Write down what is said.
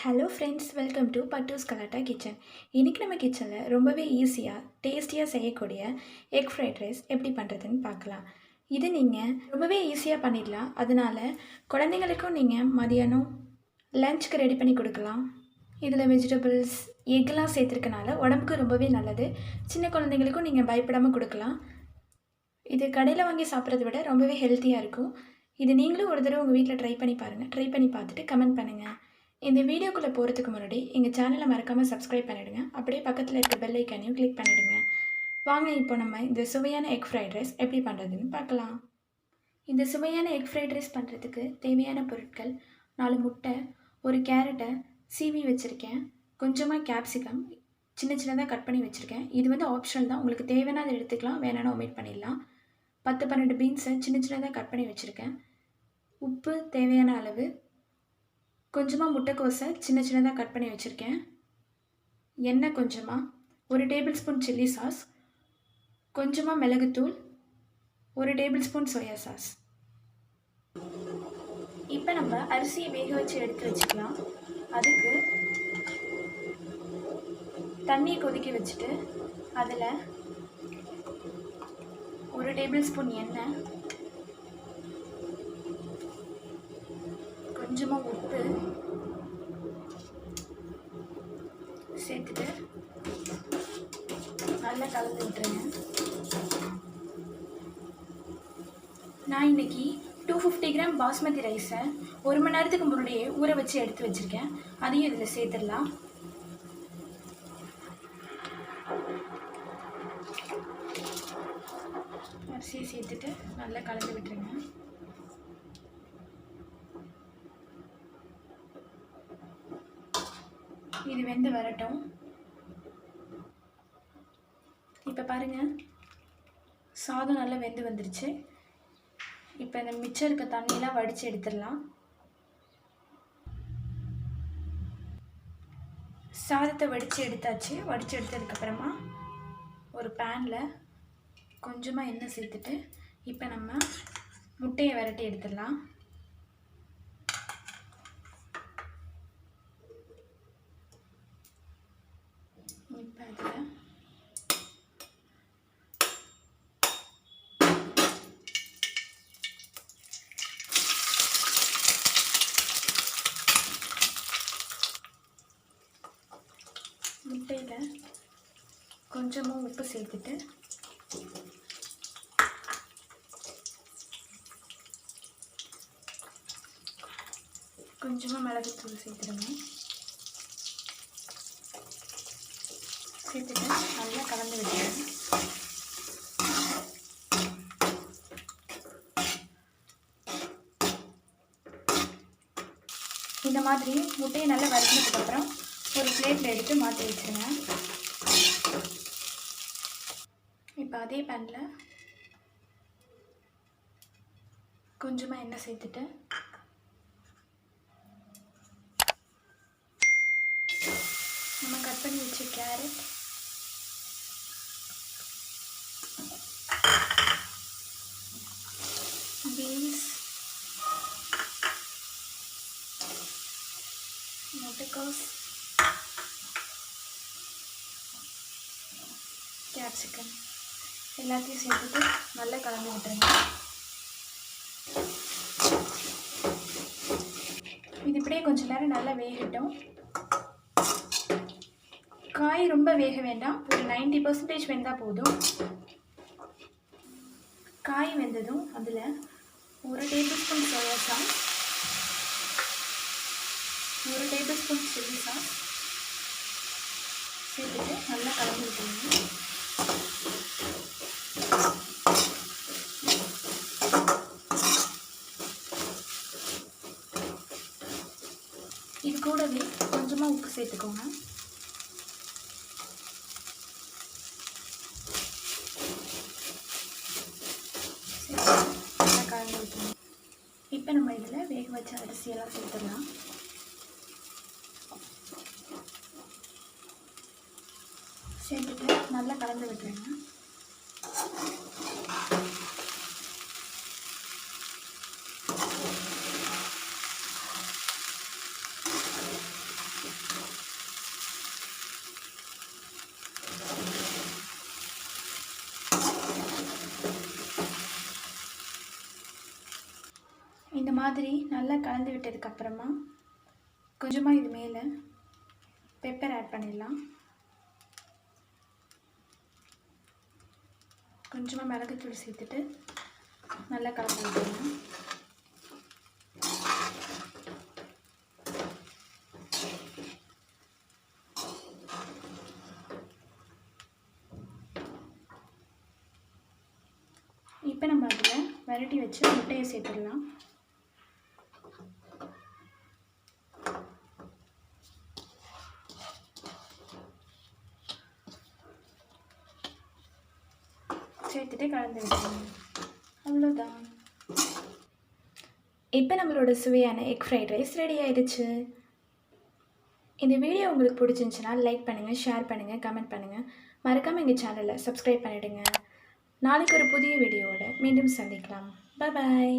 Hello friends, welcome to பட்டூஸ் கலாட்டா kitchen. இன்றைக்கி நம்ம கிச்சனில் ரொம்பவே ஈஸியாக டேஸ்டியாக செய்யக்கூடிய எக் ஃப்ரைட் ரைஸ் எப்படி பண்ணுறதுன்னு பார்க்கலாம். இது நீங்கள் ரொம்பவே ஈஸியாக பண்ணிடலாம். அதனால் குழந்தைங்களுக்கும் நீங்கள் மதியானம் லஞ்சுக்கு ரெடி பண்ணி கொடுக்கலாம். இதில் வெஜிடபிள்ஸ் எக்லாம் சேர்த்துருக்கனால உடம்புக்கு ரொம்பவே நல்லது. சின்ன குழந்தைங்களுக்கும் நீங்கள் பயப்படாமல் கொடுக்கலாம். இது கடையில் வாங்கி சாப்பிட்றத விட ரொம்பவே ஹெல்த்தியாக இருக்கும். இது நீங்களும் ஒரு தடவை உங்கள் வீட்டில் ட்ரை பண்ணி பாருங்கள். ட்ரை பண்ணி பார்த்துட்டு கமெண்ட் பண்ணுங்கள். இந்த வீடியோக்குள்ளே போகிறதுக்கு முன்னாடி எங்கள் சேனலை மறக்காமல் சப்ஸ்கிரைப் பண்ணிவிடுங்க. அப்படியே பக்கத்தில் இருக்க பெல் ஐக்கானையும் கிளிக் பண்ணிவிடுங்க. வாங்க இப்போ நம்ம இந்த சுவையான எக் ஃப்ரைட் ரைஸ் எப்படி பண்ணுறதுன்னு பார்க்கலாம். இந்த சுவையான எக் ஃப்ரைட் ரைஸ் பண்ணுறதுக்கு தேவையான பொருட்கள்: 4 முட்டை, ஒரு கேரட்டை சீவி வச்சுருக்கேன், கொஞ்சமாக கேப்சிகம் சின்ன சின்னதாக கட் பண்ணி வச்சுருக்கேன். இது ஆப்ஷனல் தான், உங்களுக்கு தேவையான அதை எடுத்துக்கலாம், வேணாலும் ஒமிட் பண்ணிடலாம். 10-12 பீன்ஸை சின்ன சின்னதாக கட் பண்ணி வச்சுருக்கேன். உப்பு தேவையான அளவு, கொஞ்சமாக முட்டைக்கோஸை சின்ன சின்னதாக கட் பண்ணி வச்சுருக்கேன். எண்ணெய் கொஞ்சமாக, 1 டேபிள் ஸ்பூன் சில்லி சாஸ், கொஞ்சமாக மிளகுத்தூள், 1 டேபிள் ஸ்பூன் சோயா சாஸ். இப்போ நம்ம அரிசியை வேக வச்சு எடுத்து வச்சுக்கலாம். அதுக்கு தண்ணியை கொதிக்க வச்சுட்டு அதில் 1 டேபிள் ஸ்பூன் எண்ணெய், கொஞ்சமாக உப்பு சேர்த்துட்டு நல்லா கலந்து விட்டுருங்க. நான் இன்றைக்கி 250 கிராம் பாஸ்மதி ரைஸை 1 மணி நேரத்துக்கு முன்னாடியே ஊற வச்சு எடுத்து வச்சுருக்கேன். அதையும் இதில் சேர்த்துடலாம். அரிசியை சேர்த்துட்டு நல்லா கலந்து விட்டுருங்க. இது வெந்து வரட்டும். இப்போ பாருங்கள், சாதம் நல்லா வெந்து வந்துருச்சு. இப்போ இந்த மிச்சம் இருக்க தண்ணியெலாம் வடித்து எடுத்துடலாம். சாதத்தை வடித்து எடுத்தாச்சு. வடித்து எடுத்ததுக்கப்புறமா ஒரு பேனில் கொஞ்சமாக எண்ணெய் சேர்த்துட்டு இப்போ நம்ம முட்டையை விரட்டி எடுத்துடலாம். இப்போ அதில் முட்டையில் கொஞ்சமாக உப்பு சேர்த்துட்டு கொஞ்சமாக மிளகுத்தூள் சேர்த்துடுங்க. சேர்த்துட்டு நல்லா கலந்து விட்டுருங்க. இந்த மாதிரி முட்டையை நல்லா வதக்கினதுக்கப்புறம் ஒரு பிளேட்டில் எடுத்து மாற்றி வச்சுருங்க. இப்போ அதே பேனில் கொஞ்சமாக எண்ணெய் சேர்த்துட்டு நம்ம கட் பண்ணி வச்ச கேரட், பீன்ஸ், முட்டைக்கோஸ், கேப்சிகம் எல்லாத்தையும் சேர்த்துட்டு நல்லா கலந்து விட்டுருங்க. இது இப்படியே கொஞ்சம் நேரம் நல்லா வேகட்டும். காய் ரொம்ப வேக வேண்டாம், ஒரு 90% வெந்தால் போதும். காய் வெந்ததும் அதில் 1 table spoon soya sauce, 1 table spoon chilli sauce சேர்த்துட்டு நல்லா கலந்து விட்டுருங்க. இது கூடவே கொஞ்சமாக உப்பு சேர்த்துக்கோங்க. நல்லா கலந்து விட்டுருங்க. இப்போ நம்ம இதில் வேக வச்ச அரிசியெல்லாம் சேர்த்துடலாம். சேர்த்துட்டு நல்லா கலந்து விட்டுருங்க. மாதிரி நல்லா கலந்து விட்டதுக்கப்புறமா கொஞ்சமாக இது மேலே பெப்பர் ஆட் பண்ணிடலாம். கொஞ்சமாக மிளகுத்தூள் சேர்த்துட்டு நல்லா கலந்து விட்டுடலாம். இப்போ நம்ம அதில் விரட்டி வச்சு முட்டையை சேர்த்துடலாம். சேர்த்துட்டு கலந்து விட்டுருங்க. அவ்வளோதான். இப்போ நம்மளோட சுவையான எக் ஃப்ரைட் ரைஸ் ரெடி ஆயிடுச்சு. இந்த வீடியோ உங்களுக்கு பிடிச்சிருந்துச்சுன்னா லைக் பண்ணுங்கள், ஷேர் பண்ணுங்கள், கமெண்ட் பண்ணுங்கள். மறக்காமல் எங்கள் சேனலை சப்ஸ்கிரைப் பண்ணிவிடுங்க. நாளைக்கு ஒரு புதிய வீடியோவோட மீண்டும் சந்திக்கலாம். பாய்.